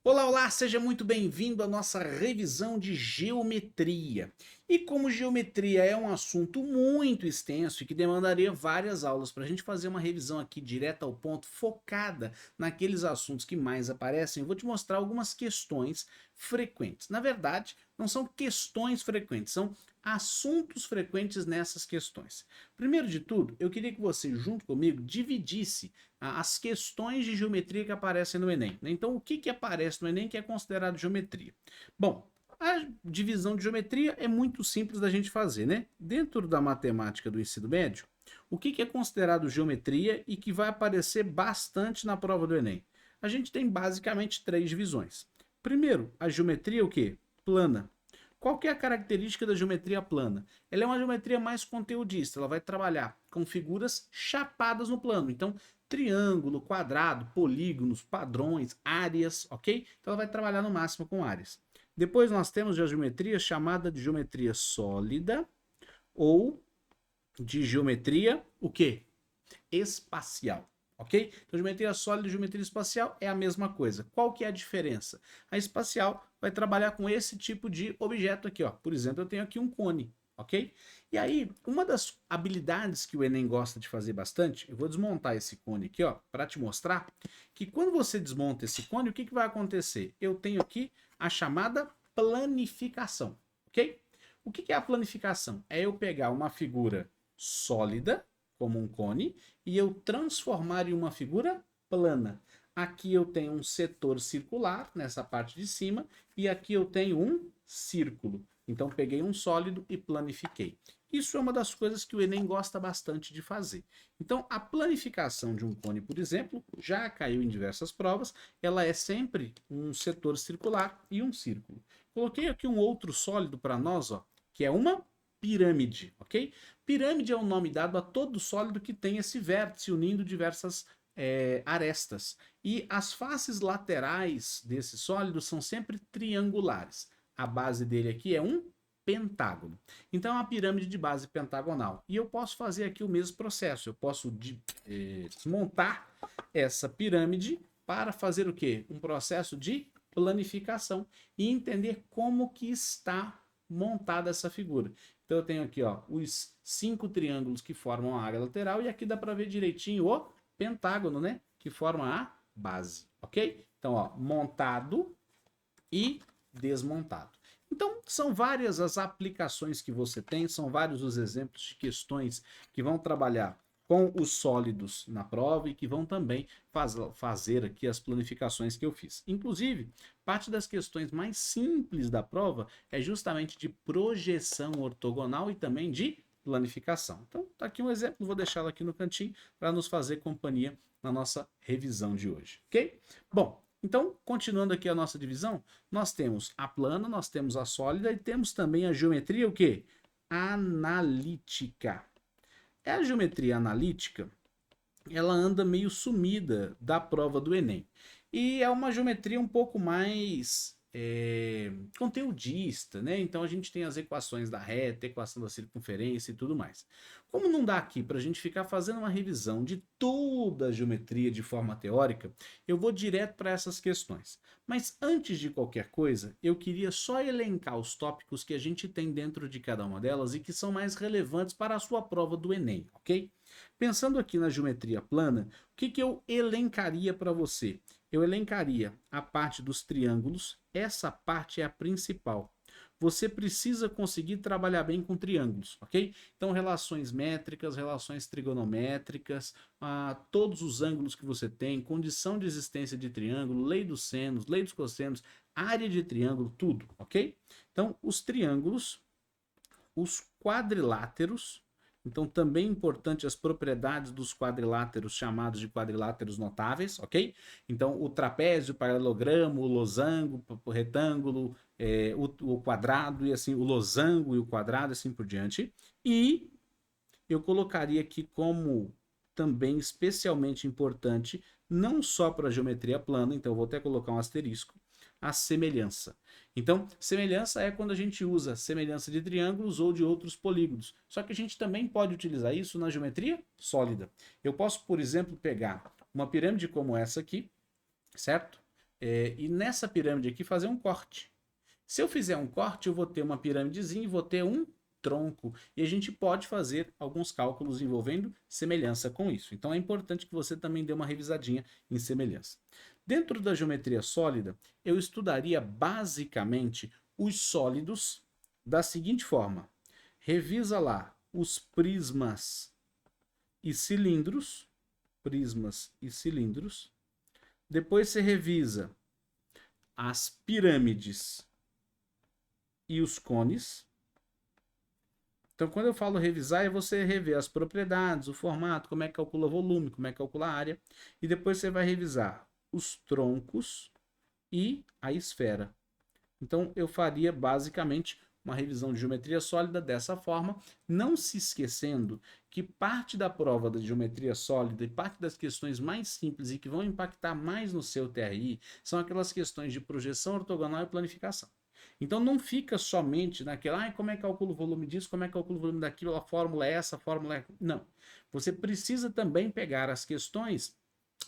Olá, olá, seja muito bem-vindo à nossa revisão de geometria. E como geometria é um assunto muito extenso e que demandaria várias aulas para a gente fazer uma revisão aqui direta ao ponto, focada naqueles assuntos que mais aparecem, eu vou te mostrar algumas questões frequentes. Na verdade, não são questões frequentes, são assuntos frequentes nessas questões. Primeiro de tudo, eu queria que você, junto comigo, dividisse as questões de geometria que aparecem no Enem. Então, o que aparece no Enem que é considerado geometria? Bom, a divisão de geometria é muito simples da gente fazer, né? Dentro da matemática do ensino médio, o que é considerado geometria e que vai aparecer bastante na prova do Enem? A gente tem basicamente três divisões. Primeiro, a geometria o quê? Plana. Qual que é a característica da geometria plana? Ela é uma geometria mais conteudista, ela vai trabalhar com figuras chapadas no plano. Então, triângulo, quadrado, polígonos, padrões, áreas, ok? Então ela vai trabalhar no máximo com áreas. Depois nós temos a geometria chamada de geometria sólida ou de geometria o quê? Espacial. Ok? Então, geometria sólida e geometria espacial é a mesma coisa. Qual que é a diferença? A espacial vai trabalhar com esse tipo de objeto aqui, ó. Por exemplo, eu tenho aqui um cone, ok? E aí, uma das habilidades que o Enem gosta de fazer bastante, eu vou desmontar esse cone aqui, ó, para te mostrar que quando você desmonta esse cone, o que vai acontecer? Eu tenho aqui a chamada planificação, ok? O que é a planificação? É eu pegar uma figura sólida, como um cone, e eu transformar em uma figura plana. Aqui eu tenho um setor circular nessa parte de cima e aqui eu tenho um círculo. Então peguei um sólido e planifiquei. Isso é uma das coisas que o Enem gosta bastante de fazer. Então a planificação de um cone, por exemplo, já caiu em diversas provas, ela é sempre um setor circular e um círculo. Coloquei aqui um outro sólido para nós, ó, que é uma pirâmide, ok? Pirâmide é o nome dado a todo sólido que tem esse vértice unindo diversas arestas. E as faces laterais desse sólido são sempre triangulares. A base dele aqui é um pentágono. Então é uma pirâmide de base pentagonal. E eu posso fazer aqui o mesmo processo. Eu posso desmontar essa pirâmide para fazer o quê? Um processo de planificação e entender como que está montada essa figura. Então eu tenho aqui, ó, os 5 triângulos que formam a área lateral e aqui dá para ver direitinho o pentágono, né, que forma a base, ok? Então, ó, montado e desmontado. Então, são várias as aplicações que você tem, são vários os exemplos de questões que vão trabalhar com os sólidos na prova e que vão também fazer aqui as planificações que eu fiz. Inclusive, parte das questões mais simples da prova é justamente de projeção ortogonal e também de planificação. Então, tá aqui um exemplo, vou deixá-lo aqui no cantinho para nos fazer companhia na nossa revisão de hoje, ok? Bom, então, continuando aqui a nossa divisão, nós temos a plana, nós temos a sólida e temos também a geometria o quê? Analítica. É a geometria analítica, ela anda meio sumida da prova do Enem. E é uma geometria um pouco mais conteudista, né? Então a gente tem as equações da reta, equação da circunferência e tudo mais. Como não dá aqui para a gente ficar fazendo uma revisão de toda a geometria de forma teórica, eu vou direto para essas questões. Mas antes de qualquer coisa, eu queria só elencar os tópicos que a gente tem dentro de cada uma delas e que são mais relevantes para a sua prova do Enem, ok? Pensando aqui na geometria plana, o que eu elencaria para você? Eu elencaria a parte dos triângulos, essa parte é a principal. Você precisa conseguir trabalhar bem com triângulos, ok? Então, relações métricas, relações trigonométricas, todos os ângulos que você tem, condição de existência de triângulo, lei dos senos, lei dos cossenos, área de triângulo, tudo, ok? Então, os triângulos, os quadriláteros, então também é importante as propriedades dos quadriláteros chamados de quadriláteros notáveis, ok? Então o trapézio, o paralelogramo, o losango, o retângulo, o quadrado e assim, o losango e o quadrado e assim por diante. E eu colocaria aqui como também especialmente importante, não só para a geometria plana, então eu vou até colocar um asterisco, a semelhança. Então, semelhança é quando a gente usa semelhança de triângulos ou de outros polígonos. Só que a gente também pode utilizar isso na geometria sólida. Eu posso, por exemplo, pegar uma pirâmide como essa aqui, certo? e nessa pirâmide aqui fazer um corte. Se eu fizer um corte, eu vou ter uma pirâmidezinha e vou ter um tronco. E a gente pode fazer alguns cálculos envolvendo semelhança com isso. Então é importante que você também dê uma revisadinha em semelhança. Dentro da geometria sólida, eu estudaria basicamente os sólidos da seguinte forma. Revisa lá os prismas e cilindros. Prismas e cilindros. Depois você revisa as pirâmides e os cones. Então, quando eu falo revisar, é você rever as propriedades, o formato, como é que calcula volume, como é que calcula a área. E depois você vai revisar os troncos e a esfera. Então, eu faria basicamente uma revisão de geometria sólida dessa forma, não se esquecendo que parte da prova da geometria sólida e parte das questões mais simples e que vão impactar mais no seu TRI são aquelas questões de projeção ortogonal e planificação. Então não fica somente naquela, como é que calcula o volume disso, como é que calcula o volume daquilo, a fórmula é essa, a fórmula é... Não. Você precisa também pegar as questões,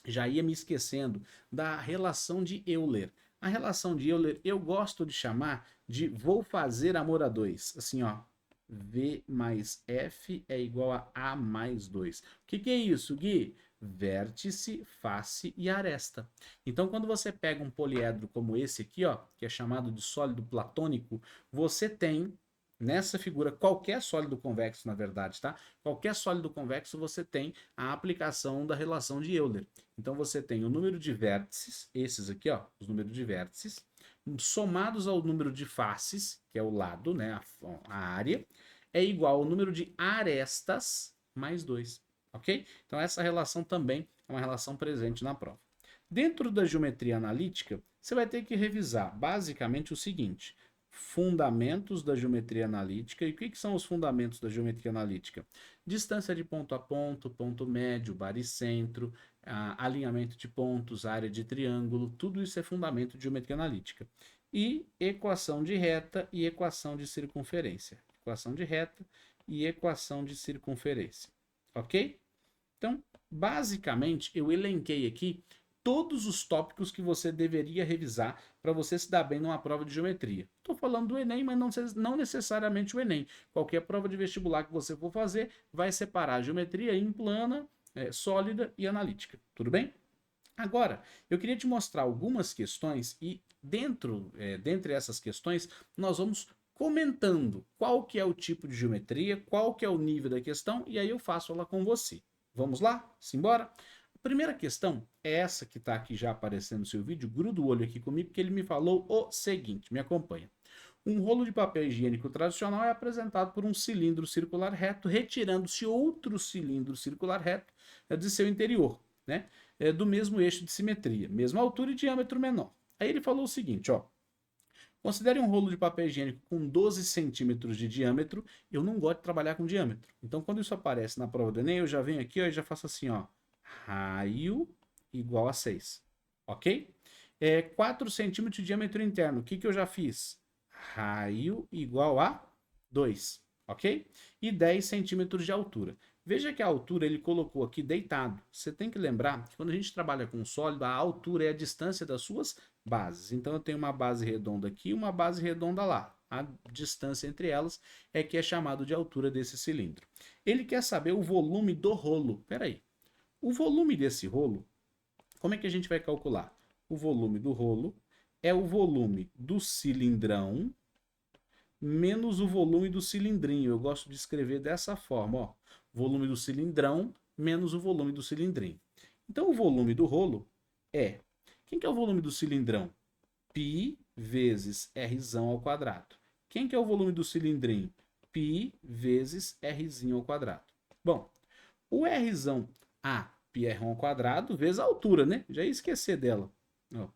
já ia me esquecendo, da relação de Euler. A relação de Euler eu gosto de chamar de vou fazer amor a 2. Assim, ó. V mais F é igual a A mais 2. O que é isso, Gui? Vértice, face e aresta. Então, quando você pega um poliedro como esse aqui, ó, que é chamado de sólido platônico, você tem nessa figura qualquer sólido convexo, na verdade, tá? Qualquer sólido convexo você tem a aplicação da relação de Euler. Então, você tem o número de vértices, esses aqui, ó, os números de vértices, somados ao número de faces, que é o lado, né, a área, é igual ao número de arestas mais 2. Ok? Então essa relação também é uma relação presente na prova. Dentro da geometria analítica, você vai ter que revisar basicamente o seguinte: fundamentos da geometria analítica. E o que são os fundamentos da geometria analítica? Distância de ponto a ponto médio, baricentro, alinhamento de pontos, área de triângulo, tudo isso é fundamento de geometria analítica. E equação de reta e equação de circunferência. Equação de reta e equação de circunferência. Ok? Então, basicamente, eu elenquei aqui todos os tópicos que você deveria revisar para você se dar bem numa prova de geometria. Estou falando do Enem, mas não necessariamente o Enem. Qualquer prova de vestibular que você for fazer vai separar a geometria em plana, sólida e analítica. Tudo bem? Agora, eu queria te mostrar algumas questões e dentre essas questões, nós vamos comentando qual que é o tipo de geometria, qual que é o nível da questão, e aí eu faço ela com você. Vamos lá? Simbora? A primeira questão é essa que está aqui já aparecendo no seu vídeo. Gruda o olho aqui comigo, porque ele me falou o seguinte, me acompanha. Um rolo de papel higiênico tradicional é apresentado por um cilindro circular reto, retirando-se outro cilindro circular reto de seu interior, né? Do mesmo eixo de simetria, mesma altura e diâmetro menor. Aí ele falou o seguinte, ó. Considere um rolo de papel higiênico com 12 centímetros de diâmetro. Eu não gosto de trabalhar com diâmetro. Então, quando isso aparece na prova do Enem, eu já venho aqui ó, e já faço assim, ó. Raio igual a 6. Ok? 4 centímetros de diâmetro interno. O que eu já fiz? Raio igual a 2. Ok? E 10 centímetros de altura. Veja que a altura ele colocou aqui deitado. Você tem que lembrar que quando a gente trabalha com sólido, a altura é a distância das suas bases. Então eu tenho uma base redonda aqui e uma base redonda lá. A distância entre elas é que é chamado de altura desse cilindro. Ele quer saber o volume do rolo. Espera aí. O volume desse rolo, como é que a gente vai calcular? O volume do rolo é o volume do cilindrão menos o volume do cilindrinho. Eu gosto de escrever dessa forma, ó. Volume do cilindrão menos o volume do cilindrinho. Então, o volume do rolo é... Quem que é o volume do cilindrão? Π vezes R ao quadrado. Quem que é o volume do cilindrinho? Π vezes R ao quadrado. Bom, o R A, πr ao quadrado, vezes a altura, né? Já ia esquecer dela. Ó,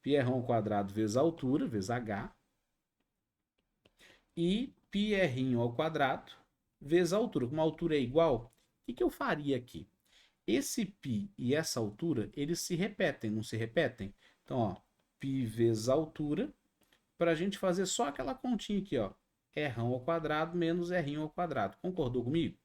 πr ao quadrado vezes a altura, vezes H. E πr ao quadrado vezes a altura. Como a altura é igual, o que eu faria aqui? Esse π e essa altura, eles se repetem, não se repetem? Então, ó, π vezes a altura, para a gente fazer só aquela continha aqui, ó, r ao quadrado menos r ao quadrado. Concordou comigo?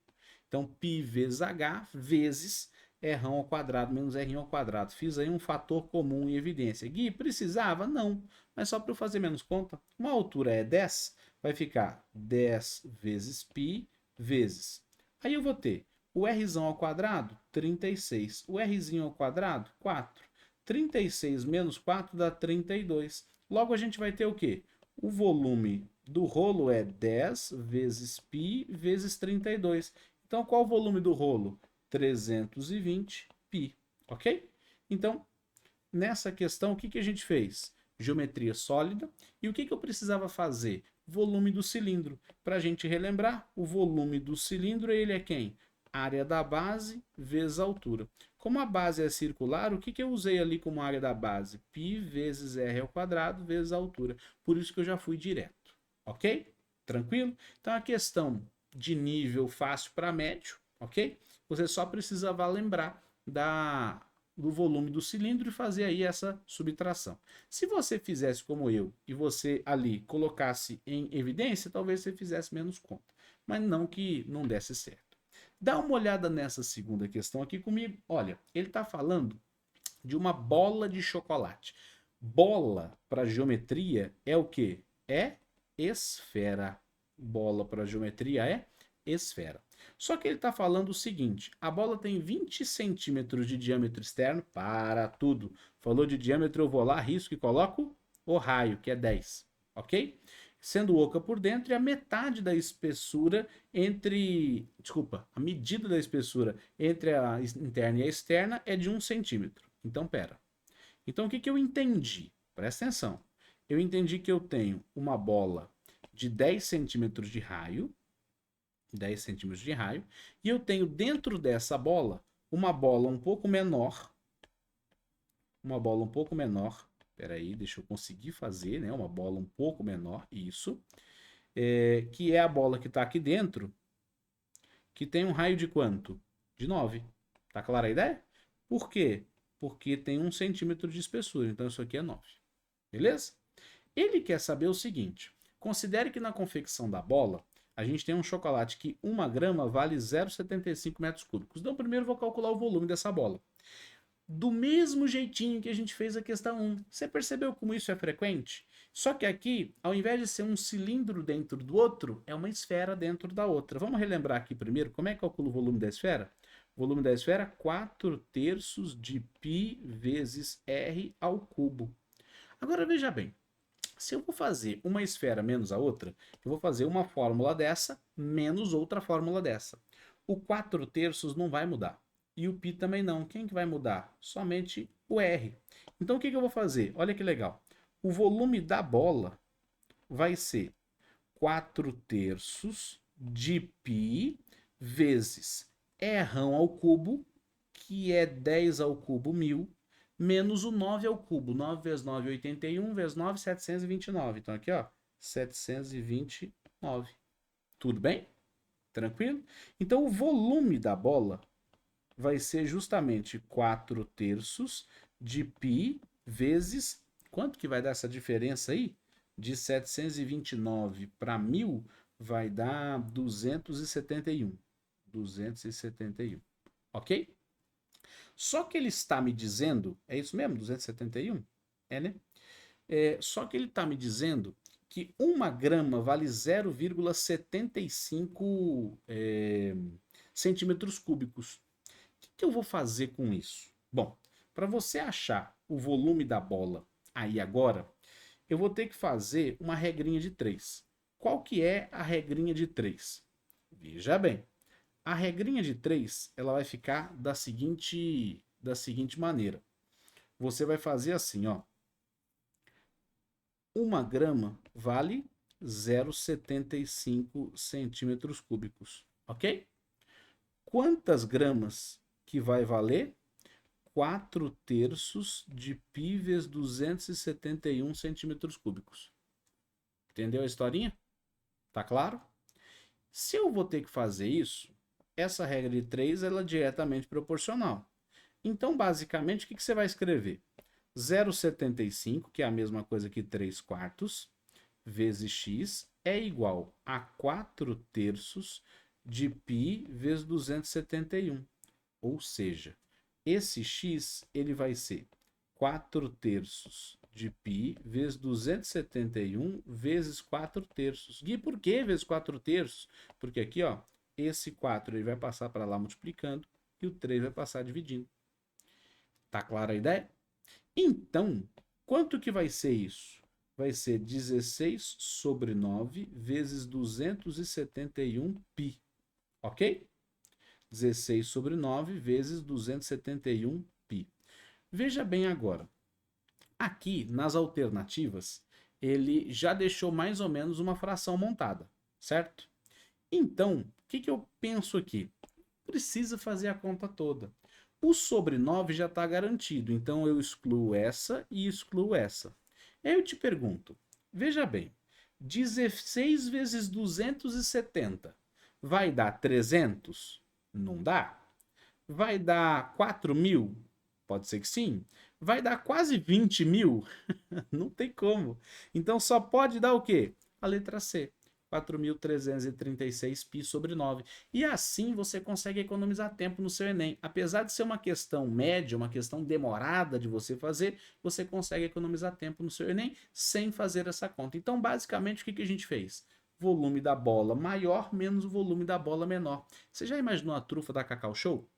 Então, π vezes h vezes R ao quadrado menos R ao quadrado. Fiz aí um fator comum em evidência. Gui, precisava? Não. Mas só para eu fazer menos conta. Uma altura é 10, vai ficar 10 vezes π vezes. Aí eu vou ter o R ao quadrado, 36. O R ao quadrado, 4. 36 menos 4 dá 32. Logo a gente vai ter o quê? O volume do rolo é 10 vezes π vezes 32. Então, qual o volume do rolo? 320 π, ok? Então, nessa questão, o que a gente fez? Geometria sólida. E o que eu precisava fazer? Volume do cilindro. Para a gente relembrar, o volume do cilindro, ele é quem? Área da base vezes a altura. Como a base é circular, o que eu usei ali como área da base? Π vezes R ao quadrado vezes a altura. Por isso que eu já fui direto, ok? Tranquilo? Então, a questão de nível fácil para médio, ok? Você só precisava lembrar do volume do cilindro e fazer aí essa subtração. Se você fizesse como eu e você ali colocasse em evidência, talvez você fizesse menos conta. Mas não que não desse certo. Dá uma olhada nessa segunda questão aqui comigo. Olha, ele está falando de uma bola de chocolate. Bola para geometria é o quê? É esfera. Bola para geometria é esfera. Só que ele está falando o seguinte, a bola tem 20 centímetros de diâmetro externo, para tudo. Falou de diâmetro, eu vou lá, risco e coloco o raio, que é 10, ok? Sendo oca por dentro e a metade da espessura a medida da espessura entre a interna e a externa é de 1 centímetro. Então, pera. Então, o que eu entendi? Presta atenção. Eu entendi que eu tenho uma bola de 10 centímetros de raio, 10 centímetros de raio, e eu tenho dentro dessa bola uma bola um pouco menor, peraí, deixa eu conseguir fazer, né, uma bola um pouco menor, isso, que é a bola que está aqui dentro, que tem um raio de quanto? De 9. Tá clara a ideia? Por quê? Porque tem 1 centímetro de espessura, então isso aqui é 9. Beleza? Ele quer saber o seguinte, considere que na confecção da bola, a gente tem um chocolate que 1 grama vale 0,75 metros cúbicos. Então, primeiro eu vou calcular o volume dessa bola. Do mesmo jeitinho que a gente fez a questão 1. Você percebeu como isso é frequente? Só que aqui, ao invés de ser um cilindro dentro do outro, é uma esfera dentro da outra. Vamos relembrar aqui primeiro como é que calcula o volume da esfera? O volume da esfera, 4/3 de π vezes r ao cubo. Agora veja bem, se eu vou fazer uma esfera menos a outra, eu vou fazer uma fórmula dessa menos outra fórmula dessa. O 4/3 não vai mudar. E o π também não. Quem que vai mudar? Somente o r. Então o que eu vou fazer? Olha que legal. O volume da bola vai ser 4/3 de π vezes r ao cubo, que é 10 ao cubo 1000, menos o 9 ao cubo. 9 vezes 9, 81, vezes 9, 729. Então aqui, ó, 729. Tudo bem? Tranquilo? Então o volume da bola vai ser justamente 4/3 de π vezes... Quanto que vai dar essa diferença aí? De 729 para 1000 vai dar 271. 271. Ok? Só que ele está me dizendo... É isso mesmo? 271? É, né? Só que ele está me dizendo que 1 grama vale 0,75 centímetros cúbicos. O que eu vou fazer com isso? Bom, para você achar o volume da bola aí agora, eu vou ter que fazer uma regrinha de 3. Qual que é a regrinha de 3? Veja bem, a regrinha de 3 ela vai ficar da seguinte maneira. Você vai fazer assim, ó. 1 grama vale 0,75 centímetros cúbicos, ok? Quantas gramas que vai valer? 4/3 de π vezes 271 centímetros cúbicos. Entendeu a historinha? Tá claro? Se eu vou ter que fazer isso, essa regra de 3 ela é diretamente proporcional. Então, basicamente, o que você vai escrever? 0,75, que é a mesma coisa que 3/4, vezes x, é igual a 4/3 de π vezes 271. Ou seja, esse x ele vai ser 4/3 de π vezes 271 vezes 4/3. E por que vezes 4/3? Porque aqui, ó, esse 4 ele vai passar para lá multiplicando e o 3 vai passar dividindo. Tá clara a ideia? Então, quanto que vai ser isso? Vai ser 16/9 vezes 271π, ok? 16/9 vezes 271π. Veja bem agora, aqui nas alternativas, ele já deixou mais ou menos uma fração montada, certo? Então, o que eu penso aqui? Precisa fazer a conta toda. O sobre 9 já está garantido, então eu excluo essa e excluo essa. Aí eu te pergunto, veja bem, 16 vezes 270 vai dar 300? Não dá. Vai dar 4.000? Pode ser que sim. Vai dar quase 20.000? Não tem como. Então só pode dar o quê? A letra C. 4.336 π sobre 9. E assim você consegue economizar tempo no seu Enem. Apesar de ser uma questão média, uma questão demorada de você fazer, você consegue economizar tempo no seu Enem sem fazer essa conta. Então, basicamente, o que a gente fez? Volume da bola maior menos o volume da bola menor. Você já imaginou a trufa da Cacau Show?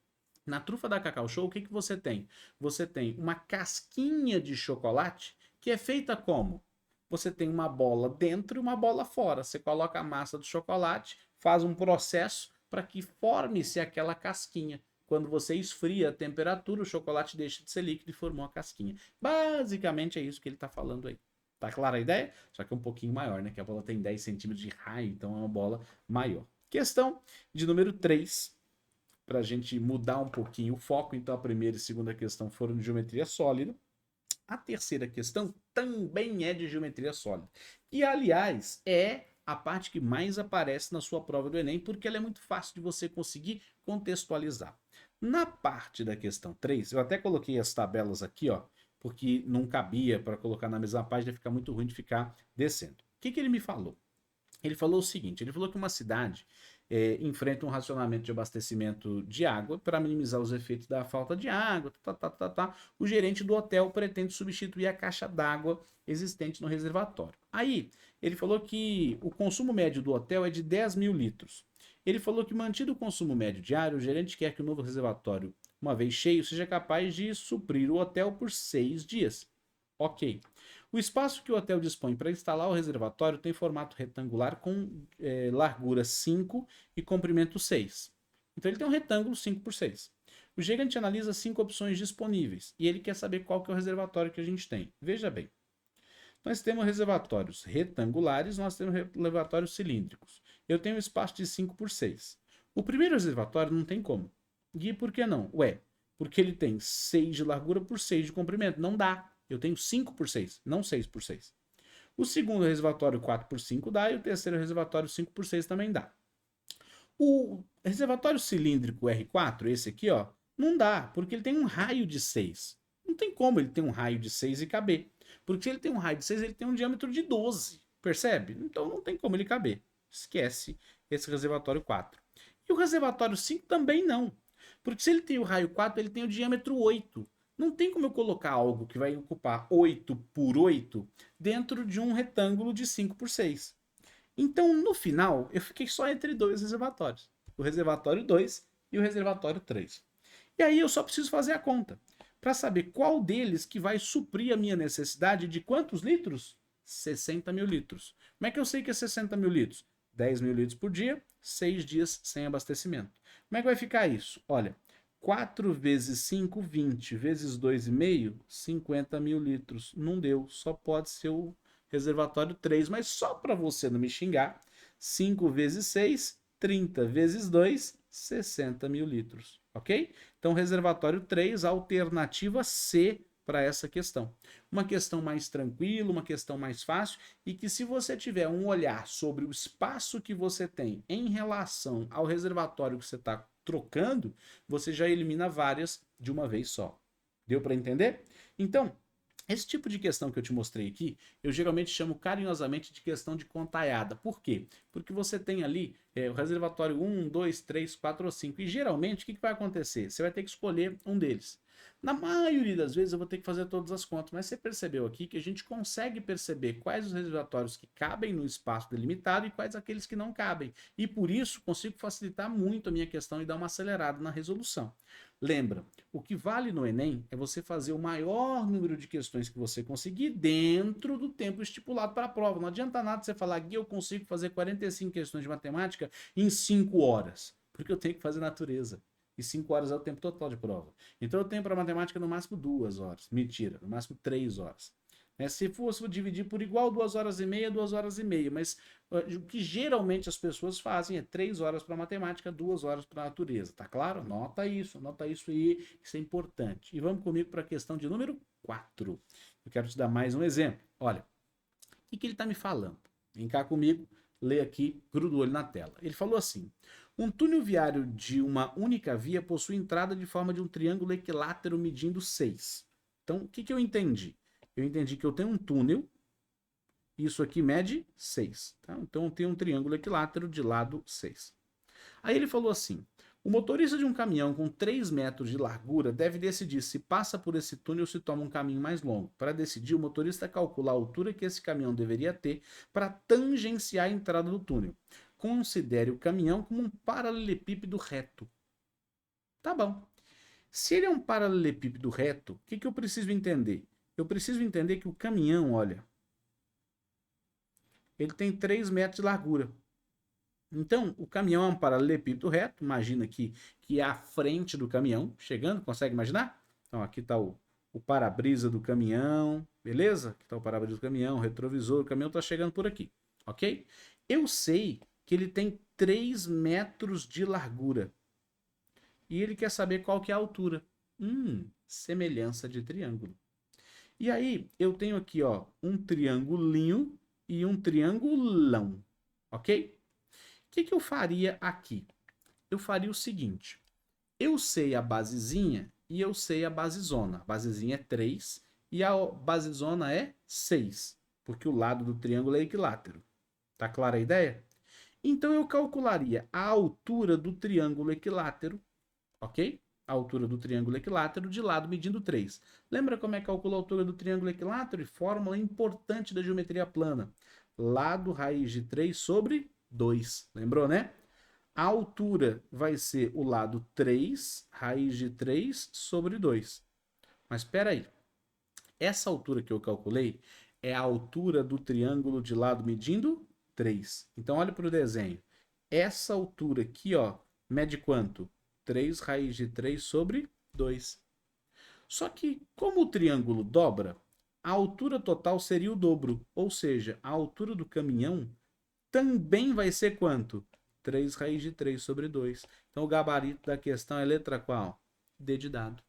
Na trufa da Cacau Show, o que você tem? Você tem uma casquinha de chocolate que é feita como? Você tem uma bola dentro e uma bola fora. Você coloca a massa do chocolate, faz um processo para que forme-se aquela casquinha. Quando você esfria a temperatura, o chocolate deixa de ser líquido e formou a casquinha. Basicamente é isso que ele está falando aí. Tá clara a ideia? Só que é um pouquinho maior, né? Que a bola tem 10 centímetros de raio, então é uma bola maior. Questão de número 3, para a gente mudar um pouquinho o foco. Então a primeira e segunda questão foram de geometria sólida. A terceira questão também é de geometria sólida. E, aliás, é a parte que mais aparece na sua prova do Enem, porque ela é muito fácil de você conseguir contextualizar. Na parte da questão 3, eu até coloquei as tabelas aqui, ó, porque não cabia para colocar na mesma página, fica muito ruim de ficar descendo. O que ele me falou? Ele falou o seguinte, ele falou que uma cidade enfrenta um racionamento de abastecimento de água para minimizar os efeitos da falta de água, O gerente do hotel pretende substituir a caixa d'água existente no reservatório. Aí, ele falou que o consumo médio do hotel é de 10.000 litros. Ele falou que, mantido o consumo médio diário, o gerente quer que o novo reservatório, uma vez cheio, seja capaz de suprir o hotel por 6 dias. Ok. O espaço que o hotel dispõe para instalar o reservatório tem formato retangular com largura 5 e comprimento 6. Então ele tem um retângulo 5 por 6. O gerente analisa 5 opções disponíveis e ele quer saber qual que é o reservatório que a gente tem. Veja bem, nós temos reservatórios retangulares, nós temos reservatórios cilíndricos. Eu tenho um espaço de 5 por 6. O primeiro reservatório não tem como. E por que não? Ué, porque ele tem 6 de largura por 6 de comprimento. Não dá. Eu tenho 5 por 6, não 6 por 6. O segundo reservatório 4 por 5 dá e o terceiro reservatório 5 por 6 também dá. O reservatório cilíndrico R4, esse aqui, ó, não dá, porque ele tem um raio de 6. Não tem como ele ter um raio de 6 e caber. Porque se ele tem um raio de 6, ele tem um diâmetro de 12. Percebe? Então não tem como ele caber. Esquece esse reservatório 4. E o reservatório 5 também não. Porque se ele tem o raio 4, ele tem o diâmetro 8. Não tem como eu colocar algo que vai ocupar 8 por 8 dentro de um retângulo de 5 por 6. Então, no final, eu fiquei só entre dois reservatórios. O reservatório 2 e o reservatório 3. E aí eu só preciso fazer a conta para saber qual deles que vai suprir a minha necessidade de quantos litros? 60.000 litros. Como é que eu sei que é 60.000 litros? 10.000 litros por dia, 6 dias sem abastecimento. Como é que vai ficar isso? Olha, 4 vezes 5, 20, vezes 2,5, 50.000 litros. Não deu, só pode ser o reservatório 3, mas só para você não me xingar, 5 vezes 6, 30 vezes 2, 60.000 litros, ok? Então, reservatório 3, alternativa C para essa questão. Uma questão mais tranquila, uma questão mais fácil e que, se você tiver um olhar sobre o espaço que você tem em relação ao reservatório que você está trocando, você já elimina várias de uma vez só. Deu para entender? Então, Esse tipo de questão que eu te mostrei aqui, eu geralmente chamo carinhosamente de questão de contaiada. Por quê? Porque você tem ali o reservatório 1, 2, 3, 4 ou 5. E geralmente o que vai acontecer? Você vai ter que escolher um deles. Na maioria das vezes eu vou ter que fazer todas as contas, mas você percebeu aqui que a gente consegue perceber quais os reservatórios que cabem no espaço delimitado e quais aqueles que não cabem. E por isso consigo facilitar muito a minha questão e dar uma acelerada na resolução. Lembra, o que vale no Enem é você fazer o maior número de questões que você conseguir dentro do tempo estipulado para a prova. Não adianta nada você falar, Gui, eu consigo fazer 45 questões de matemática em 5 horas, porque eu tenho que fazer natureza. E 5 horas é o tempo total de prova. Então eu tenho para matemática no máximo 2 horas. Mentira, no máximo 3 horas. Se fosse dividir por igual, 2 horas e meia, 2 horas e meia. Mas o que geralmente as pessoas fazem é 3 horas para matemática, 2 horas para natureza. Tá claro? Anota isso aí, isso é importante. E vamos comigo para a questão de número 4. Eu quero te dar mais um exemplo. Olha, o que ele está me falando? Vem cá comigo, lê aqui, gruda o olho na tela. Ele falou assim: um túnel viário de uma única via possui entrada de forma de um triângulo equilátero medindo 6. Então, o que eu entendi? Eu entendi que eu tenho um túnel, isso aqui mede 6. Tá? Então, eu tenho um triângulo equilátero de lado 6. Aí ele falou assim: o motorista de um caminhão com 3 metros de largura deve decidir se passa por esse túnel ou se toma um caminho mais longo. Para decidir, o motorista calcula a altura que esse caminhão deveria ter para tangenciar a entrada do túnel. Considere o caminhão como um paralelepípedo reto. Tá bom. Se ele é um paralelepípedo reto, o que eu preciso entender? Eu preciso entender que o caminhão, olha, ele tem 3 metros de largura. Então, o caminhão é um paralelepípedo reto. Imagina aqui que é a frente do caminhão chegando, consegue imaginar? Então, aqui está o para-brisa do caminhão, beleza? Aqui está o para-brisa do caminhão, o retrovisor, o caminhão está chegando por aqui, ok? Eu sei que ele tem 3 metros de largura. E ele quer saber qual que é a altura. Semelhança de triângulo. E aí, eu tenho aqui, ó, um triangulinho e um triangulão, ok? O que eu faria aqui? Eu faria o seguinte: eu sei a basezinha e eu sei a basezona. A basezinha é 3 e a basezona é 6, porque o lado do triângulo é equilátero. Tá clara a ideia? Então eu calcularia a altura do triângulo equilátero, ok? A altura do triângulo equilátero de lado medindo 3. Lembra como é que calcula a altura do triângulo equilátero? Fórmula importante da geometria plana. Lado raiz de 3 sobre 2. Lembrou, né? A altura vai ser o lado 3, raiz de 3 sobre 2. Mas espera aí. Essa altura que eu calculei é a altura do triângulo de lado medindo 3. Então, olha para o desenho. Essa altura aqui, ó, mede quanto? 3 raiz de 3 sobre 2. Só que, como o triângulo dobra, a altura total seria o dobro. Ou seja, a altura do caminhão também vai ser quanto? 3 raiz de 3 sobre 2. Então, o gabarito da questão é letra qual? D de dado.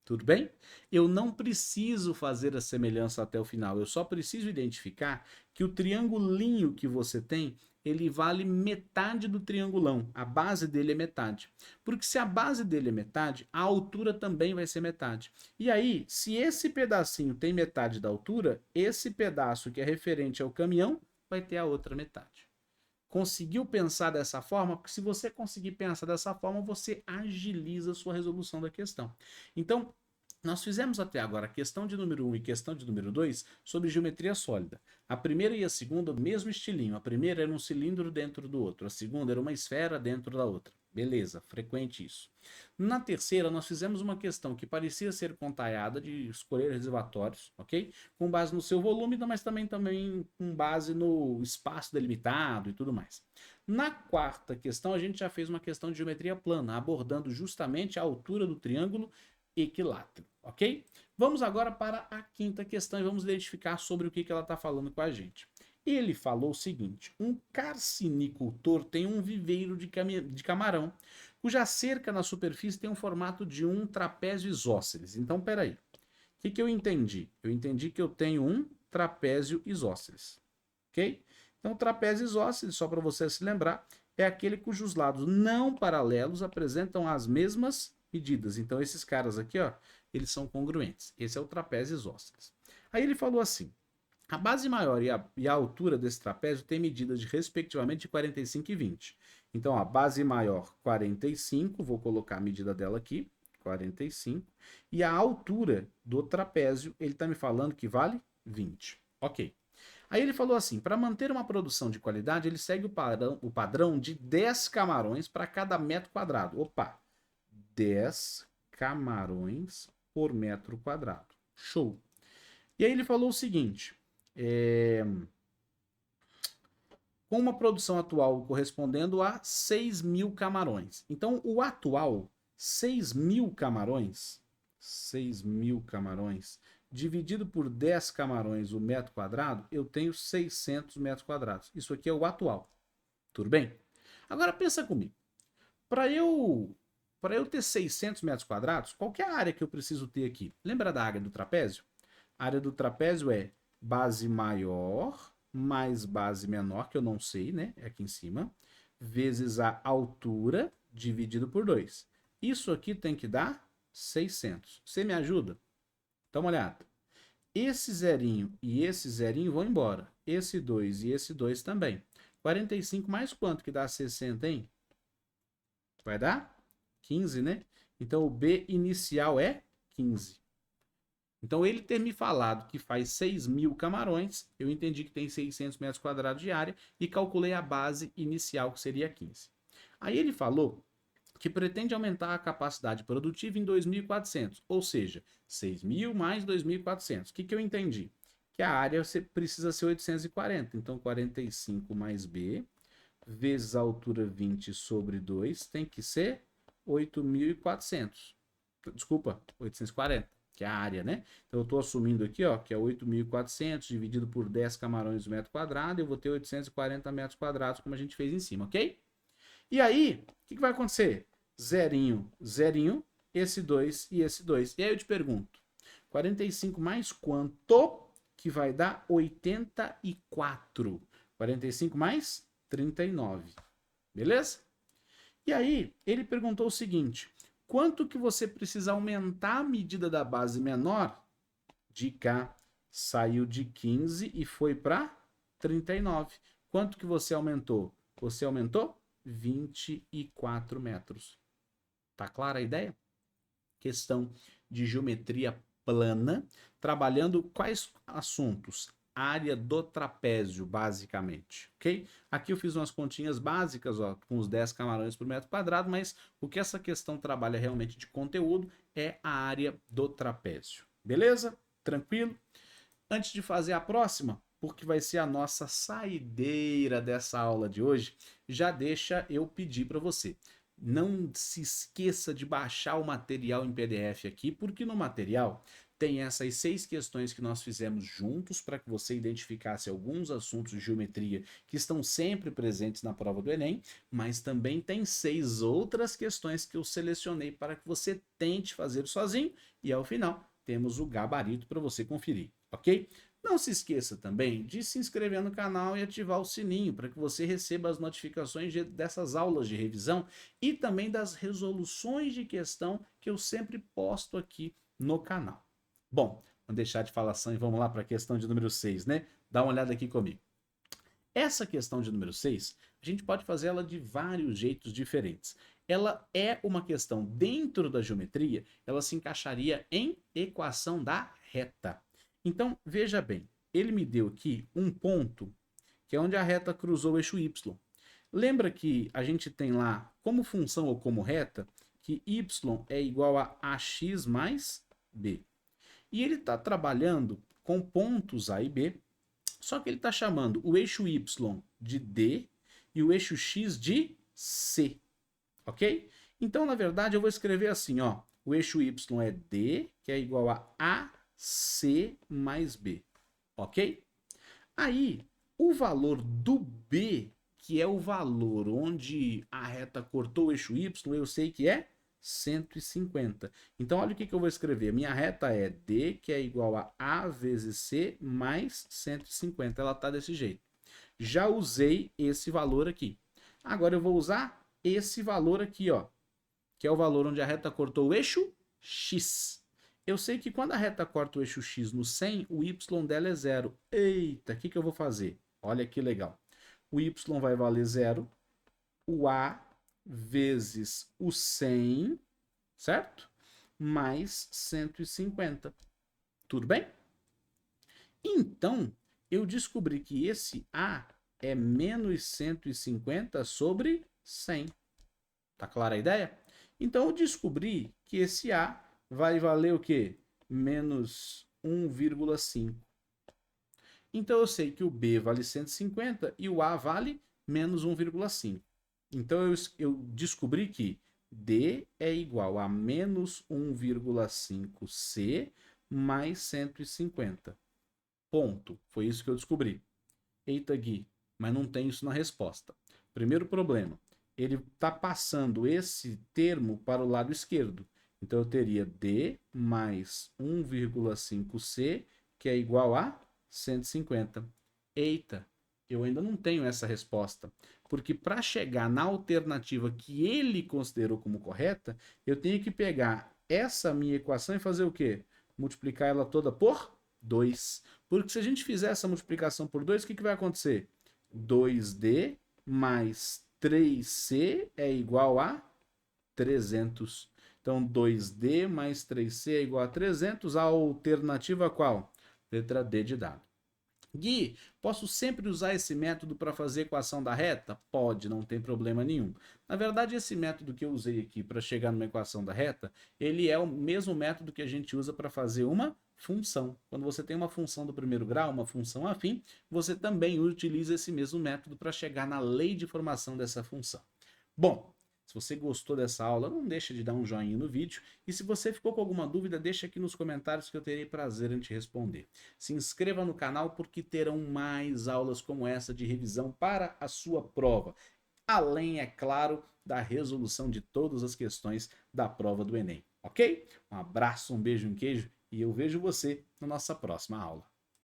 Tudo bem? Eu não preciso fazer a semelhança até o final. Eu só preciso identificar que o triangulinho que você tem, ele vale metade do triangulão. A base dele é metade. Porque se a base dele é metade, a altura também vai ser metade. E aí, se esse pedacinho tem metade da altura, esse pedaço que é referente ao caminhão vai ter a outra metade. Conseguiu pensar dessa forma? Porque se você conseguir pensar dessa forma, você agiliza a sua resolução da questão. Então, nós fizemos até agora a questão de número 1 e questão de número 2 sobre geometria sólida. A primeira e a segunda, o mesmo estilinho. A primeira era um cilindro dentro do outro. A segunda era uma esfera dentro da outra. Beleza, frequente isso. Na terceira, nós fizemos uma questão que parecia ser contaiada de escolher reservatórios, ok? Com base no seu volume, mas também com base no espaço delimitado e tudo mais. Na quarta questão, a gente já fez uma questão de geometria plana, abordando justamente a altura do triângulo equilátero, ok? Vamos agora para a quinta questão e vamos identificar sobre o que ela está falando com a gente. Ele falou o seguinte: um carcinicultor tem um viveiro de camarão, cuja cerca na superfície tem um formato de um trapézio isósceles. Então, peraí. O que eu entendi? Eu entendi que eu tenho um trapézio isósceles. Ok? Então, o trapézio isósceles, só para você se lembrar, é aquele cujos lados não paralelos apresentam as mesmas medidas. Então, esses caras aqui, ó, eles são congruentes. Esse é o trapézio isósceles. Aí ele falou assim, a base maior e a altura desse trapézio tem medidas de, respectivamente, de 45 e 20. Então, a base maior, 45, vou colocar a medida dela aqui, 45. E a altura do trapézio, ele está me falando que vale 20. Ok. Aí ele falou assim, para manter uma produção de qualidade, ele segue o padrão de 10 camarões para cada metro quadrado. Opa! 10 camarões por metro quadrado. Show! E aí ele falou o seguinte, com uma produção atual correspondendo a 6.000 camarões. Então, o atual, 6.000 camarões, dividido por 10 camarões o metro quadrado, eu tenho 600 metros quadrados. Isso aqui é o atual. Tudo bem? Agora pensa comigo. Para eu ter 600 metros quadrados, qual que é a área que eu preciso ter aqui? Lembra da área do trapézio? A área do trapézio é base maior mais base menor, que eu não sei, né? É aqui em cima, vezes a altura dividido por 2. Isso aqui tem que dar 600. Você me ajuda? Dá uma olhada. Esse zerinho e esse zerinho vão embora. Esse 2 e esse 2 também. 45 mais quanto que dá 60, hein? Vai dar 15, né? Então o B inicial é 15. Então, ele ter me falado que faz 6.000 camarões, eu entendi que tem 600 metros quadrados de área e calculei a base inicial, que seria 15. Aí ele falou que pretende aumentar a capacidade produtiva em 2.400, ou seja, 6.000 mais 2.400. O que eu entendi? Que a área precisa ser 840, então 45 mais B, vezes a altura 20 sobre 2, tem que ser 8.400. Desculpa, 840. Que é a área, né? Então eu estou assumindo aqui, ó, que é 8.400 dividido por 10 camarões metro quadrado, eu vou ter 840 metros quadrados, como a gente fez em cima, ok? E aí, o que vai acontecer? Zerinho, zerinho, esse 2 e esse 2. E aí eu te pergunto, 45 mais quanto que vai dar 84? 45 mais 39, beleza? E aí, ele perguntou o seguinte, quanto que você precisa aumentar a medida da base menor? De cá saiu de 15 e foi para 39. Quanto que você aumentou? Você aumentou 24 metros. Tá clara a ideia? Questão de geometria plana, trabalhando quais assuntos? Área do trapézio, basicamente, ok? Aqui eu fiz umas continhas básicas, ó, com os 10 camarões por metro quadrado, mas o que essa questão trabalha realmente de conteúdo é a área do trapézio. Beleza? Tranquilo? Antes de fazer a próxima, porque vai ser a nossa saideira dessa aula de hoje, já deixa eu pedir para você. Não se esqueça de baixar o material em PDF aqui, porque no material tem essas 6 questões que nós fizemos juntos para que você identificasse alguns assuntos de geometria que estão sempre presentes na prova do Enem, mas também tem 6 outras questões que eu selecionei para que você tente fazer sozinho e ao final temos o gabarito para você conferir, ok? Não se esqueça também de se inscrever no canal e ativar o sininho para que você receba as notificações dessas aulas de revisão e também das resoluções de questão que eu sempre posto aqui no canal. Bom, vamos deixar de falação e vamos lá para a questão de número 6, né? Dá uma olhada aqui comigo. Essa questão de número 6, a gente pode fazer ela de vários jeitos diferentes. Ela é uma questão dentro da geometria, ela se encaixaria em equação da reta. Então, veja bem, ele me deu aqui um ponto, que é onde a reta cruzou o eixo y. Lembra que a gente tem lá, como função ou como reta, que y é igual a ax mais b. E ele está trabalhando com pontos A e B, só que ele está chamando o eixo y de D e o eixo x de C, ok? Então, na verdade, eu vou escrever assim, ó, o eixo y é D, que é igual a AC mais B, ok? Aí, o valor do B, que é o valor onde a reta cortou o eixo y, eu sei que é 150. Então, olha o que eu vou escrever. Minha reta é D, que é igual a A vezes C mais 150. Ela está desse jeito. Já usei esse valor aqui. Agora eu vou usar esse valor aqui, ó, que é o valor onde a reta cortou o eixo X. Eu sei que quando a reta corta o eixo x no 100, o y dela é zero. Eita, o que eu vou fazer? Olha que legal. O y vai valer zero, o a vezes o 100, certo? Mais 150. Tudo bem? Então, eu descobri que esse a é menos 150 sobre 100. Tá clara a ideia? Então, eu descobri que esse a vai valer o quê? Menos 1,5. Então, eu sei que o b vale 150 e o a vale menos 1,5. Então, eu descobri que d é igual a menos 1,5c mais 150. Ponto. Foi isso que eu descobri. Eita, Gui, mas não tem isso na resposta. Primeiro problema, ele está passando esse termo para o lado esquerdo. Então, eu teria d mais 1,5c, que é igual a 150. Eita, eu ainda não tenho essa resposta. Porque para chegar na alternativa que ele considerou como correta, eu tenho que pegar essa minha equação e fazer o quê? Multiplicar ela toda por 2. Porque se a gente fizer essa multiplicação por 2, o que vai acontecer? 2d mais 3c é igual a 300. Então, 2d mais 3c é igual a 300. A alternativa qual? Letra D de dado. Gui, posso sempre usar esse método para fazer a equação da reta? Pode, não tem problema nenhum. Na verdade, esse método que eu usei aqui para chegar numa equação da reta, ele é o mesmo método que a gente usa para fazer uma função. Quando você tem uma função do primeiro grau, uma função afim, você também utiliza esse mesmo método para chegar na lei de formação dessa função. Bom, se você gostou dessa aula, não deixa de dar um joinha no vídeo. E se você ficou com alguma dúvida, deixa aqui nos comentários que eu terei prazer em te responder. Se inscreva no canal porque terão mais aulas como essa de revisão para a sua prova. Além, é claro, da resolução de todas as questões da prova do Enem. Ok? Um abraço, um beijo, um queijo e eu vejo você na nossa próxima aula.